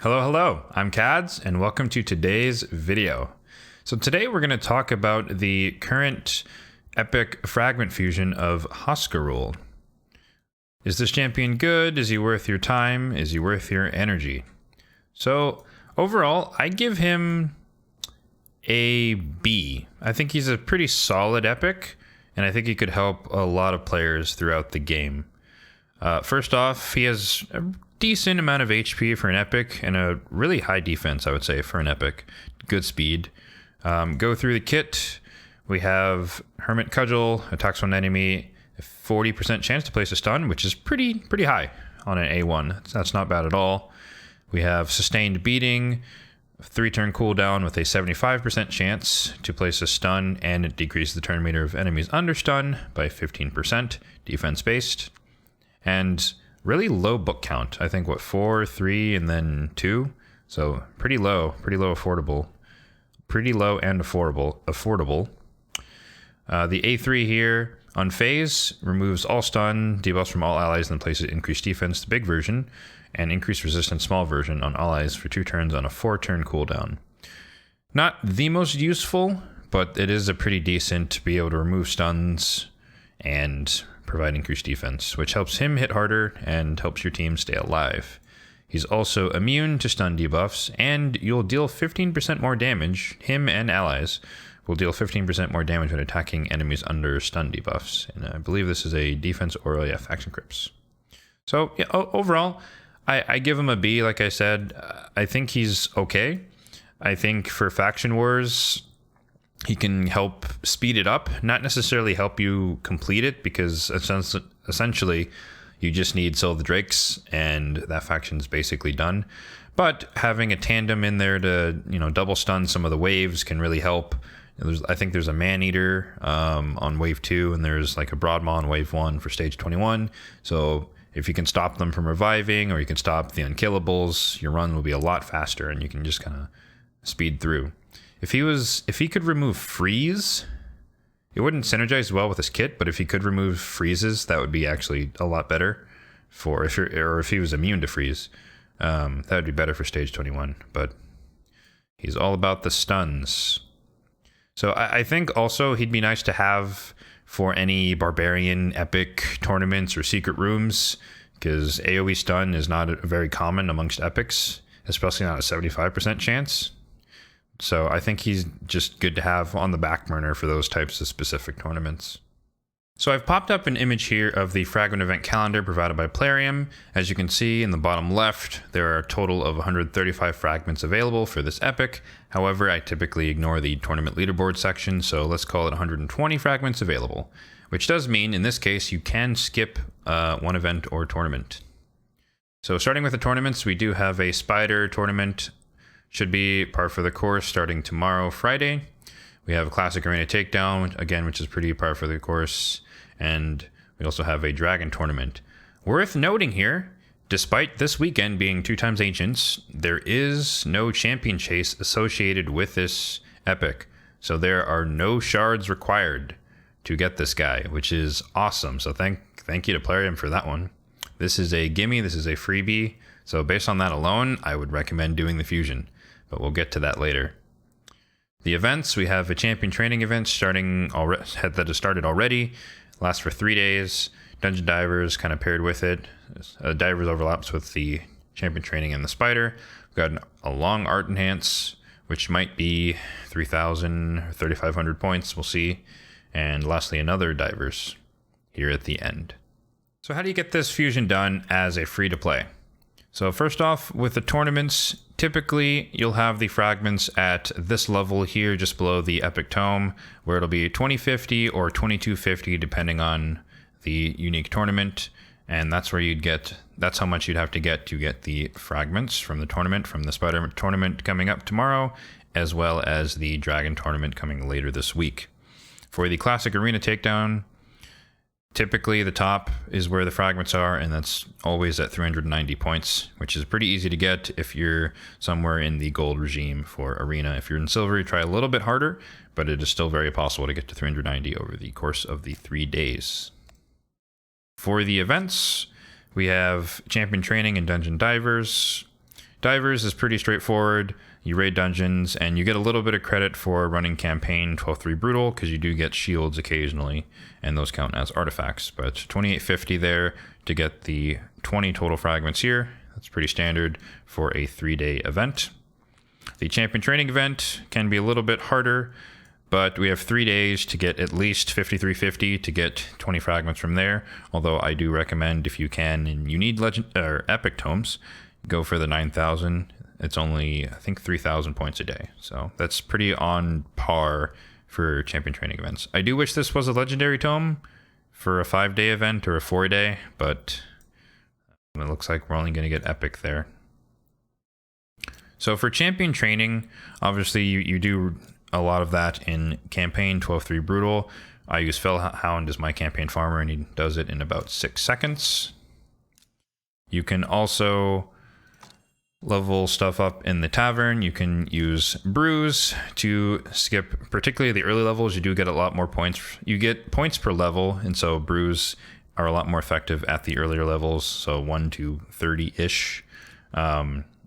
Hello, I'm Kads, and welcome to today's video. So today we're going to talk about the current epic fragment fusion of Hoskarul. Is this champion good? Is he worth your time? Is he worth your energy? So overall, I give him a B. I think he's a pretty solid epic, and I think he could help a lot of players throughout the game. First off, he has a decent amount of HP for an epic and a really high defense, I would say, for an epic. Good speed. Go through the kit. We have Hermit Cudgel, attacks one enemy, a 40% chance to place a stun, which is pretty high on an A1. That's not bad at all. We have Sustained Beating, 3-turn cooldown with a 75% chance to place a stun, and it decreases the turn meter of enemies under stun by 15%, defense based. And really low book count. I think, 4, 3, and then 2. So pretty low affordable. Pretty low and affordable. The A3 here, on phase, removes all stun, debuffs from all allies, and then places increased defense, the big version, and increased resistance, small version, on allies for 2 turns on a 4-turn cooldown. Not the most useful, but it is a pretty decent to be able to remove stuns and provide increased defense, which helps him hit harder and helps your team stay alive. He's also immune to stun debuffs, and you'll deal 15% more damage. Him and allies will deal 15% more damage when attacking enemies under stun debuffs. And I believe this is a defense or faction crypts. So yeah, overall, I give him a B. Like I said, I think he's okay. I think for faction wars, he can help speed it up, not necessarily help you complete it, because essentially you just need Soul of the Drakes and that faction's basically done. But having a tandem in there to, double stun some of the waves can really help. I think there's a Man-Eater on wave 2, and there's like a Broadmaw on wave 1 for stage 21. So if you can stop them from reviving, or you can stop the unkillables, your run will be a lot faster, and you can just kind of speed through. If he could remove freeze, it wouldn't synergize well with his kit, but if he could remove freezes, that would be actually a lot better if he was immune to freeze. That would be better for stage 21, but he's all about the stuns. So I think also he'd be nice to have for any barbarian epic tournaments or secret rooms, because AoE stun is not very common amongst epics, especially not a 75% chance. So I think he's just good to have on the back burner for those types of specific tournaments. So I've popped up an image here of the fragment event calendar provided by Plarium. As you can see in the bottom left, there are a total of 135 fragments available for this epic. However, I typically ignore the tournament leaderboard section, so let's call it 120 fragments available, which does mean in this case you can skip one event or tournament. So starting with the tournaments, we do have a Spider tournament. Should be par for the course starting tomorrow, Friday. We have a Classic Arena Takedown, again, which is pretty par for the course. And we also have a Dragon tournament. Worth noting here, despite this weekend being 2 times Ancients, there is no champion chase associated with this epic. So there are no shards required to get this guy, which is awesome. So thank you to Plarium for that one. This is a gimme, this is a freebie. So based on that alone, I would recommend doing the fusion, but we'll get to that later. The events, we have a champion training event that has started already, lasts for 3 days. Dungeon Divers kind of paired with it. Divers overlaps with the champion training and the Spider. We've got a long art enhance, which might be 3,000 or 3,500 points, we'll see. And lastly, another Divers here at the end. So how do you get this fusion done as a free-to-play? So first off, with the tournaments, typically you'll have the fragments at this level here, just below the Epic Tome, where it'll be 2050 or 2250, depending on the unique tournament. And that's where that's how much you'd have to get the fragments from the tournament, from the Spider tournament coming up tomorrow, as well as the Dragon tournament coming later this week. For the Classic Arena Takedown, typically the top is where the fragments are, and that's always at 390 points, which is pretty easy to get if you're somewhere in the gold regime for Arena. If you're in silver, you try a little bit harder, but it is still very possible to get to 390 over the course of the 3 days. For the events, we have Champion Training and Dungeon Divers. Divers is pretty straightforward. You raid dungeons, and you get a little bit of credit for running campaign 12-3 brutal, because you do get shields occasionally, and those count as artifacts. But 2850 there to get the 20 total fragments here. That's pretty standard for a 3-day event. The champion training event can be a little bit harder, but we have 3 days to get at least 5350 to get 20 fragments from there. Although I do recommend, if you can and you need legend or epic tomes, go for the 9,000. It's only, I think, 3,000 points a day. So that's pretty on par for champion training events. I do wish this was a legendary tome for a 5-day event or a 4-day, but it looks like we're only going to get epic there. So for champion training, obviously you do a lot of that in campaign 12-3 brutal. I use Fellhound as my campaign farmer, and he does it in about 6 seconds. You can also level stuff up in the tavern. You can use brews to skip, particularly the early levels. You do get a lot more points. You get points per level, and so brews are a lot more effective at the earlier levels. So 1 to 30-ish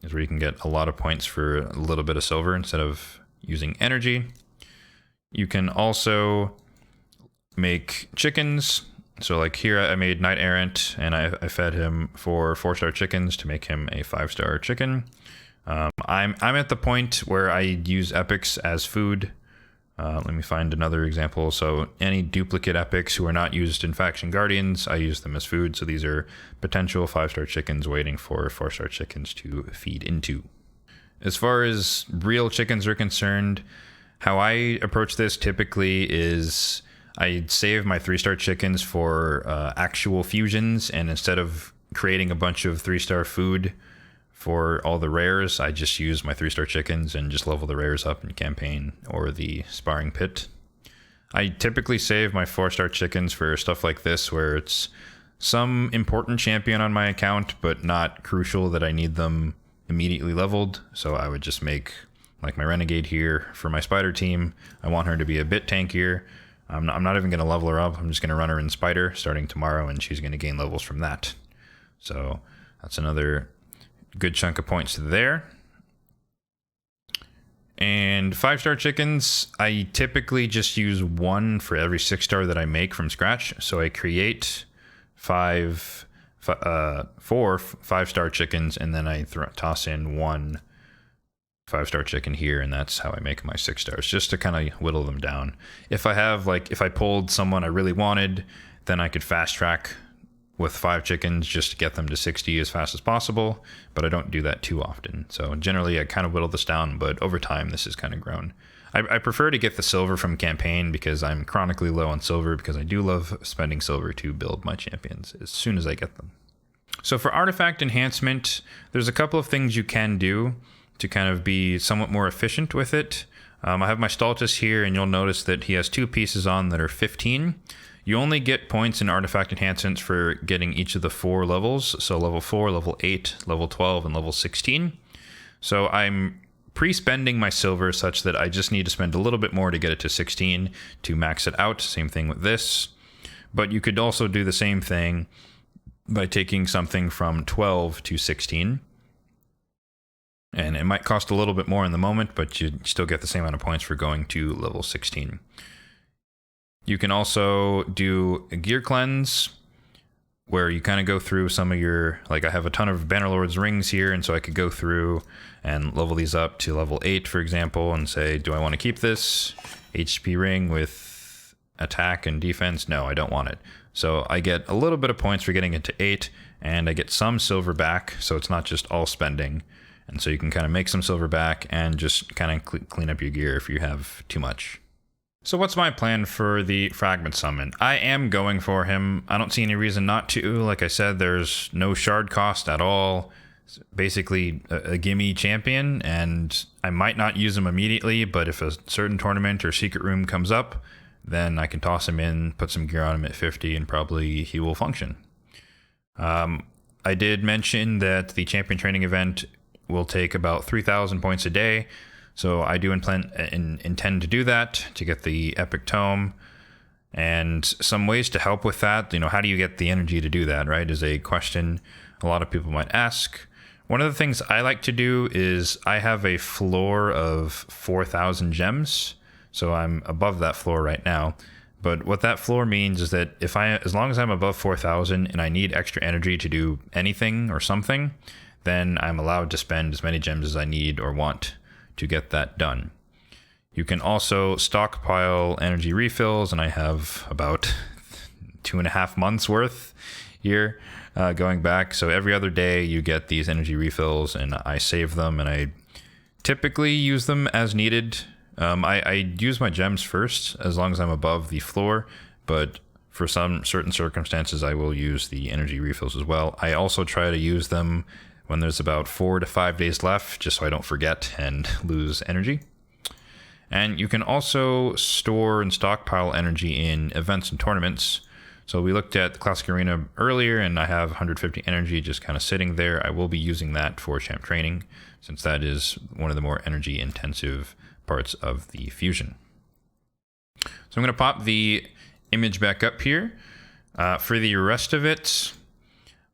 is where you can get a lot of points for a little bit of silver instead of using energy. You can also make chickens. So like here I made Knight Errant, and I fed him 4 4-star chickens to make him a 5-star chicken. I'm at the point where I use epics as food. Let me find another example. So any duplicate epics who are not used in Faction Guardians, I use them as food. So these are potential 5-star chickens waiting for 4-star chickens to feed into. As far as real chickens are concerned, how I approach this typically is I save my 3-star chickens for actual fusions, and instead of creating a bunch of 3-star food for all the rares, I just use my 3-star chickens and just level the rares up in campaign or the sparring pit. I typically save my 4-star chickens for stuff like this, where it's some important champion on my account, but not crucial that I need them immediately leveled. So I would just make like my renegade here for my spider team. I want her to be a bit tankier. I'm not even going to level her up. I'm just going to run her in spider starting tomorrow, and she's going to gain levels from that. So that's another good chunk of points there. And 5-star chickens, I typically just use 1 for every 6-star that I make from scratch. So I create 4 5-star chickens, and then I toss in 1 5-star chicken here, and that's how I make my 6 stars, just to kind of whittle them down. If I pulled someone I really wanted, then I could fast track with 5 chickens just to get them to 60 as fast as possible, but I don't do that too often. So generally I kind of whittle this down, but over time this has kind of grown. I prefer to get the silver from campaign because I'm chronically low on silver, because I do love spending silver to build my champions as soon as I get them. So for artifact enhancement, there's a couple of things you can do to kind of be somewhat more efficient with it. I have my Stultus here, and you'll notice that he has 2 pieces on that are 15. You only get points in artifact enhancements for getting each of the 4 levels. So level 4, level 8, level 12, and level 16. So I'm pre-spending my silver such that I just need to spend a little bit more to get it to 16 to max it out. Same thing with this. But you could also do the same thing by taking something from 12 to 16. And it might cost a little bit more in the moment, but you still get the same amount of points for going to level 16. You can also do a gear cleanse, where you kind of go through some of your, like I have a ton of Bannerlord's rings here, and so I could go through and level these up to level 8, for example, and say, do I want to keep this HP ring with attack and defense? No, I don't want it. So I get a little bit of points for getting it to 8, and I get some silver back, so it's not just all spending. And so you can kind of make some silver back and just kind of clean up your gear if you have too much. So what's my plan for the Fragment Summon? I am going for him. I don't see any reason not to. Like I said, there's no shard cost at all. It's basically a gimme champion, and I might not use him immediately, but if a certain tournament or secret room comes up, then I can toss him in, put some gear on him at 50, and probably he will function. I did mention that the champion training event will take about 3,000 points a day. So I do intend to do that to get the epic tome. And some ways to help with that, how do you get the energy to do that, right, is a question a lot of people might ask. One of the things I like to do is I have a floor of 4,000 gems. So I'm above that floor right now. But what that floor means is that as long as I'm above 4,000 and I need extra energy to do anything or something, then I'm allowed to spend as many gems as I need or want to get that done. You can also stockpile energy refills, and I have about 2.5 months worth here going back. So every other day you get these energy refills, and I save them, and I typically use them as needed. I use my gems first as long as I'm above the floor, but for some certain circumstances I will use the energy refills as well. I also try to use them when there's about 4 to 5 days left, just so I don't forget and lose energy. And you can also store and stockpile energy in events and tournaments. So we looked at the Classic Arena earlier, and I have 150 energy just kind of sitting there. I will be using that for champ training, since that is one of the more energy intensive parts of the fusion. So I'm going to pop the image back up here. For the rest of it,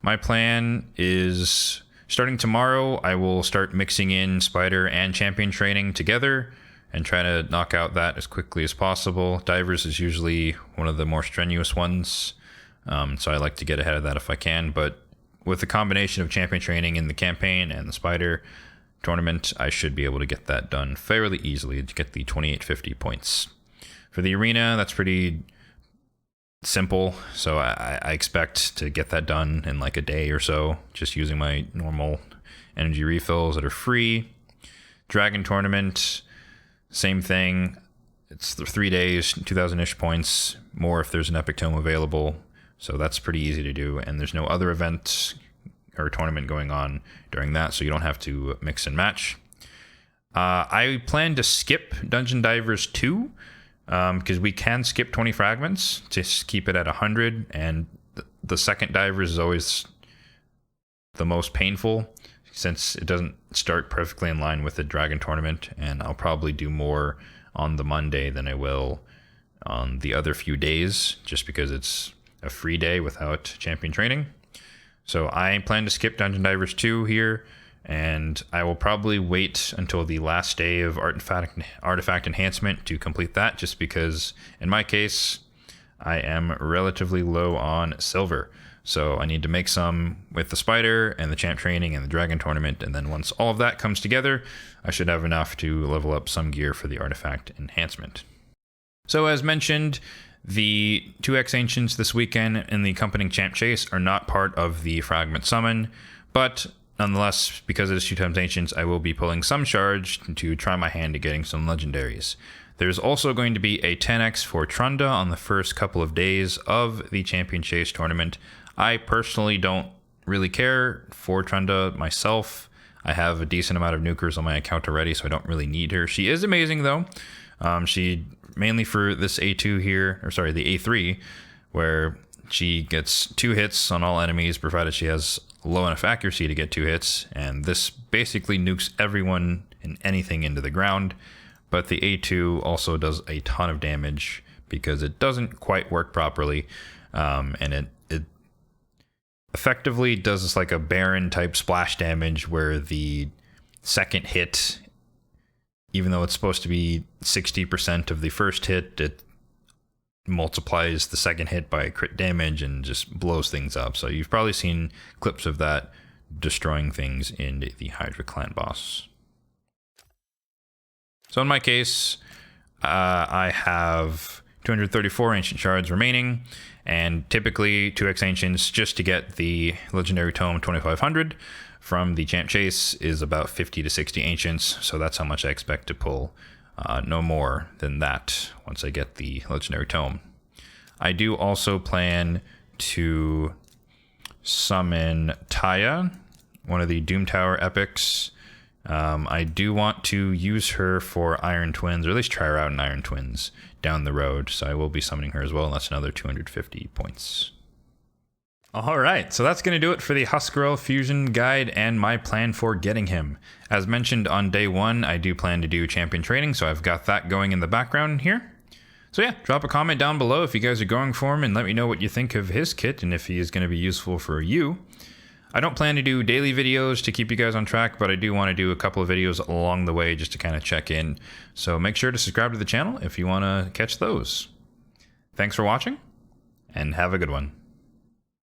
my plan is starting tomorrow, I will start mixing in spider and champion training together and try to knock out that as quickly as possible. Divers is usually one of the more strenuous ones, so I like to get ahead of that if I can. But with the combination of champion training in the campaign and the spider tournament, I should be able to get that done fairly easily to get the 2850 points. For the arena, that's pretty simple, so I expect to get that done in like a day or so, just using my normal energy refills that are free. Dragon tournament, same thing. It's 3 days, 2,000-ish points, more if there's an epic tome available, so that's pretty easy to do, and there's no other event or tournament going on during that, so you don't have to mix and match. I plan to skip Dungeon Divers 2, because we can skip 20 fragments to keep it at 100, and the second Divers is always the most painful, since it doesn't start perfectly in line with the Dragon tournament, and I'll probably do more on the Monday than I will on the other few days, just because it's a free day without champion training. So I plan to skip Dungeon Divers 2 here, and I will probably wait until the last day of artifact enhancement to complete that, just because in my case I am relatively low on silver. So I need to make some with the spider and the champ training and the dragon tournament, and then once all of that comes together, I should have enough to level up some gear for the artifact enhancement. So as mentioned, the 2x Ancients this weekend and the accompanying champ chase are not part of the fragment summon, but nonetheless, because it is 2x Ancients, I will be pulling some shards to try my hand at getting some legendaries. There's also going to be a 10x for Trunda on the first couple of days of the champion chase tournament. I personally don't really care for Trunda myself. I have a decent amount of nukers on my account already, so I don't really need her. She is amazing though. She mainly for this A2 here, or sorry, the A3, where she gets 2 hits on all enemies, provided she has low enough accuracy to get 2 hits, and this basically nukes everyone and anything into the ground. But the A2 also does a ton of damage because it doesn't quite work properly, and it effectively does this like a Baron type splash damage where the second hit, even though it's supposed to be 60% of the first hit, it multiplies the second hit by crit damage and just blows things up. So you've probably seen clips of that destroying things in the Hydra clan boss. So in my case, I have 234 ancient shards remaining, and typically 2x Ancients just to get the legendary tome 2500 from the champ chase is about 50 to 60 ancients, so that's how much I expect to pull. No more than that once I get the legendary tome. I do also plan to summon Taya, one of the Doom Tower epics. I do want to use her for Iron Twins, or at least try her out in Iron Twins down the road, so I will be summoning her as well, and that's another 250 points. All right, so that's going to do it for the Hoskarul Fusion Guide and my plan for getting him. As mentioned on day 1, I do plan to do champion training, so I've got that going in the background here. So yeah, drop a comment down below if you guys are going for him, and let me know what you think of his kit and if he is going to be useful for you. I don't plan to do daily videos to keep you guys on track, but I do want to do a couple of videos along the way just to kind of check in. So make sure to subscribe to the channel if you want to catch those. Thanks for watching, and have a good one.